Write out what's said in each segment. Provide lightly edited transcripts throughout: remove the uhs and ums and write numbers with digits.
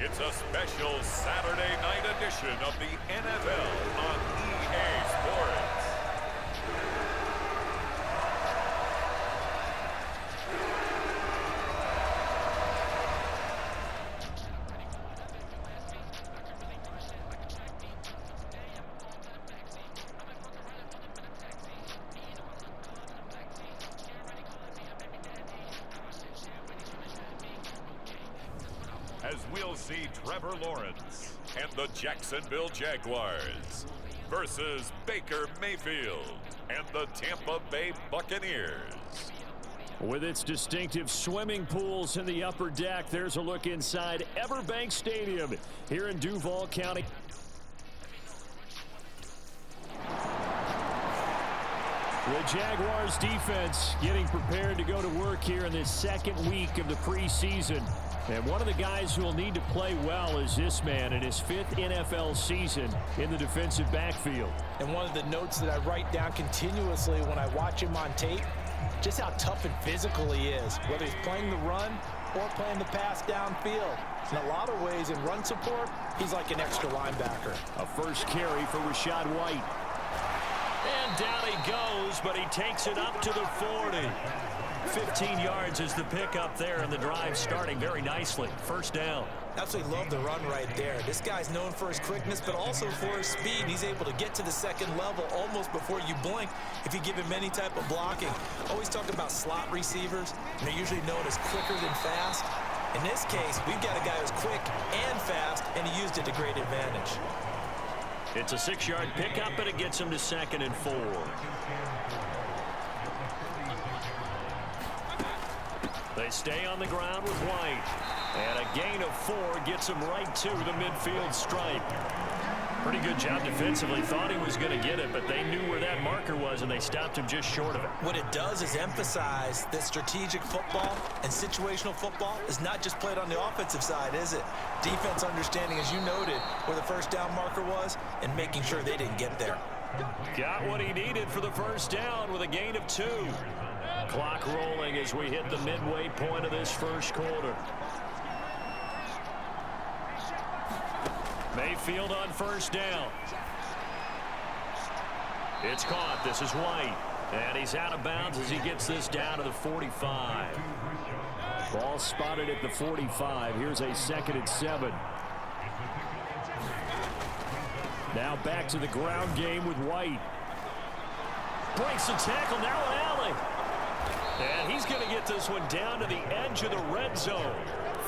It's a special Saturday night edition of the NFL on EA Sports. As we'll see Trevor Lawrence and the Jacksonville Jaguars versus Baker Mayfield and the Tampa Bay Buccaneers. With its distinctive swimming pools in the upper deck, there's a look inside Everbank Stadium here in Duval County. The Jaguars defense getting prepared to go to work here in this second week of the preseason. And one of the guys who will need to play well is this man in his 5th NFL season in the defensive backfield. And one of the notes that I write down continuously when I watch him on tape, just how tough and physical he is, whether he's playing the run or playing the pass downfield. In a lot of ways, in run support, he's like an extra linebacker. A first carry for Rachaad White. And down he goes, but he takes it up to the 40. 15 yards is the pickup there, and the drive starting very nicely. First down. Absolutely love the run right there. This guy's known for his quickness, but also for his speed. He's able to get to the second level almost before you blink if you give him any type of blocking. Always talk about slot receivers, and they're usually known as quicker than fast. In this case, we've got a guy who's quick and fast, and he used it to great advantage. It's a 6-yard pickup, and it gets him to 2nd and 4. They stay on the ground with White. And a gain of 4 gets him right to the midfield stripe. Pretty good job defensively. Thought he was going to get it, but they knew where that marker was, and they stopped him just short of it. What it does is emphasize that strategic football and situational football is not just played on the offensive side, is it? Defense understanding, as you noted, where the first down marker was and making sure they didn't get there. Got what he needed for the first down with a gain of 2. Clock rolling as we hit the midway point of this first quarter. Mayfield on first down. It's caught. This is White. And he's out of bounds as he gets this down to the 45. Ball spotted at the 45. Here's a 2nd and 7. Now back to the ground game with White. Breaks the tackle. Now an alley. And he's going to get this one down to the edge of the red zone.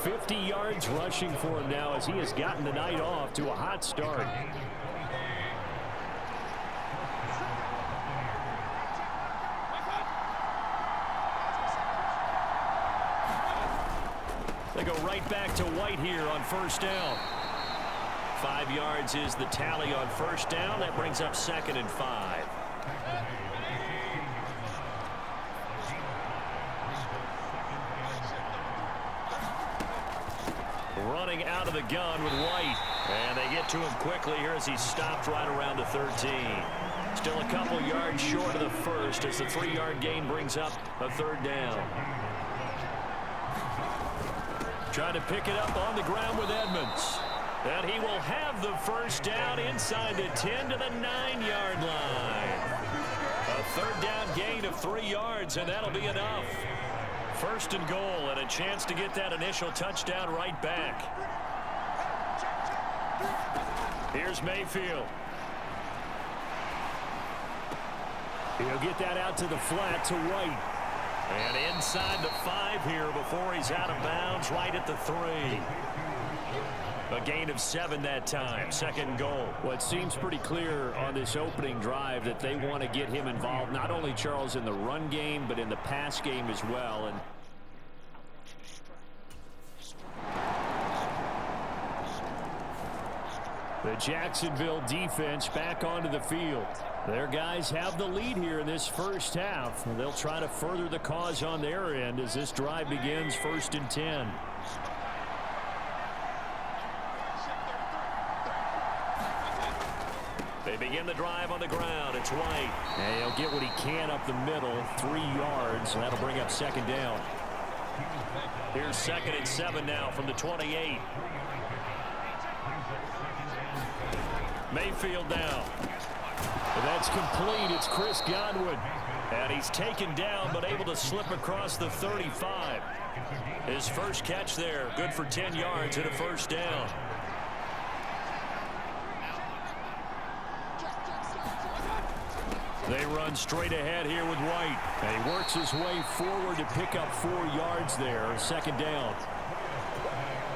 50 yards rushing for him now as he has gotten the night off to a hot start. They go right back to White here on first down. 5 yards is the tally on first down. That brings up 2nd and 5. Running out of the gun with White. And they get to him quickly here as he stopped right around the 13. Still a couple yards short of the first as the 3-yard gain brings up a 3rd down. Trying to pick it up on the ground with Edmonds. And he will have the first down inside the 10 to the 9-yard line. A 3rd down gain of 3 yards, and that'll be enough. 1st and goal, and a chance to get that initial touchdown right back. Here's Mayfield. He'll get that out to the flat to White. And inside the 5 here before he's out of bounds, right at the 3. A gain of 7 that time. 2nd and goal. Well, it seems pretty clear on this opening drive that they want to get him involved, not only, Charles, in the run game, but in the pass game as well. And the Jacksonville defense back onto the field. Their guys have the lead here in this first half. They'll try to further the cause on their end as this drive begins. 1st and 10. They begin the drive on the ground. It's White. And he'll get what he can up the middle. 3 yards. And that'll bring up 2nd down. Here's 2nd and 7 now from the 28. Mayfield now. And that's complete. It's Chris Godwin. And he's taken down but able to slip across the 35. His first catch there, good for 10 yards and a first down. They run straight ahead here with White. And he works his way forward to pick up 4 yards there, 2nd down.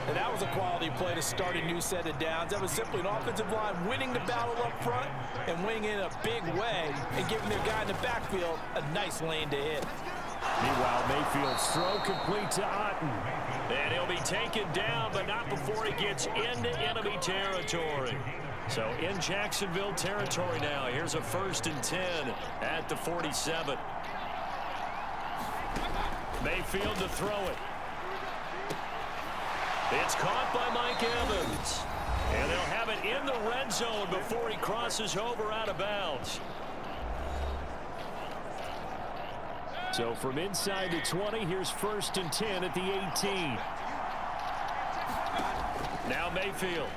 And that was a quality play to start a new set of downs. That was simply an offensive line winning the battle up front and winning in a big way and giving their guy in the backfield a nice lane to hit. Meanwhile, Mayfield's throw complete to Otten. And he'll be taken down, but not before he gets into enemy territory. So in Jacksonville territory now. Here's a 1st and 10 at the 47. Mayfield to throw it. It's caught by Mike Evans. And they'll have it in the red zone before he crosses over out of bounds. So from inside the 20, here's 1st and 10 at the 18. Now Mayfield.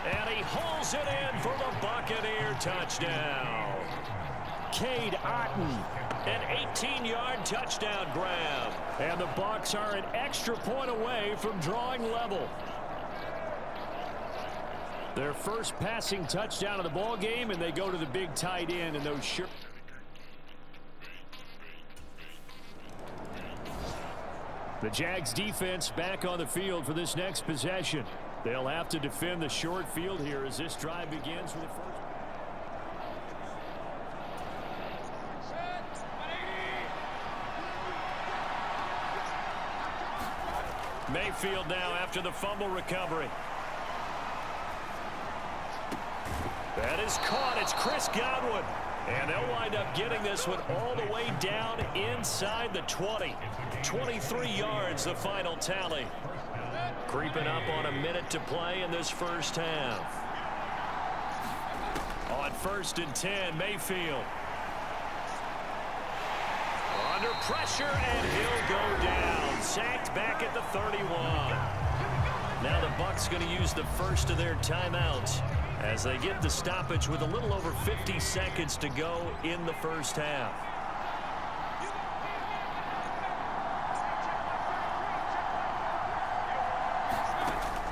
And he hauls it in for the Buccaneer touchdown. Cade Otten, an 18-yard touchdown grab. And the Bucs are an extra point away from drawing level. Their first passing touchdown of the ball game, and they go to the big tight end in those short. The Jags defense back on the field for this next possession. They'll have to defend the short field here as this drive begins with the first. Mayfield now after the fumble recovery. That is caught. It's Chris Godwin. And they'll wind up getting this one all the way down inside the 20. 23 yards, the final tally. Creeping up on a minute to play in this first half. On 1st and 10, Mayfield. Under pressure, and he'll go down. Sacked back at the 31. Now the Bucs going to use the first of their timeouts as they get the stoppage with a little over 50 seconds to go in the first half.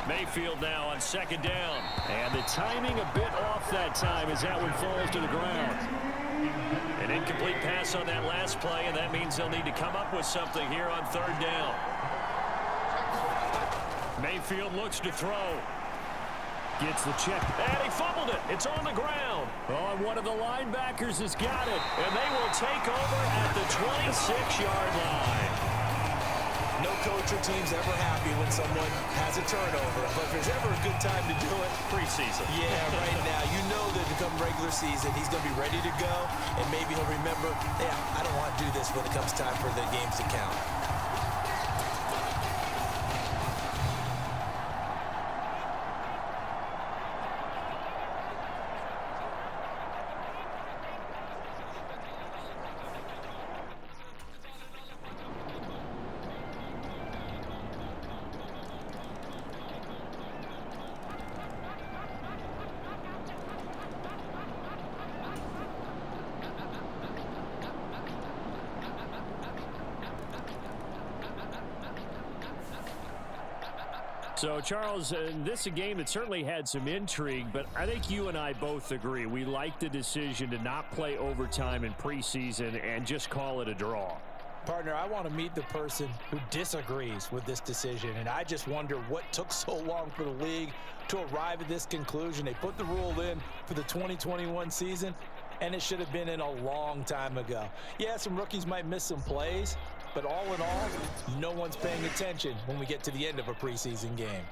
Mayfield now on 2nd down. And the timing a bit off that time as that one falls to the ground. An incomplete pass on that last play, and that means they'll need to come up with something here on 3rd down. Mayfield looks to throw. Gets the check. And he fumbled it. It's on the ground. Oh, and one of the linebackers has got it. And they will take over at the 26-yard line. No coach or team's ever happy when someone has a turnover, but if there's ever a good time to do it, preseason. Yeah, right now. You know that to come regular season, he's going to be ready to go, and maybe he'll remember, yeah, I don't want to do this when it comes time for the games to count. So, Charles, this is a game that certainly had some intrigue, but I think you and I both agree. We like the decision to not play overtime in preseason and just call it a draw. Partner, I want to meet the person who disagrees with this decision, and I just wonder what took so long for the league to arrive at this conclusion. They put the rule in for the 2021 season, and it should have been in a long time ago. Yeah, some rookies might miss some plays, but all in all, no one's paying attention when we get to the end of a preseason game.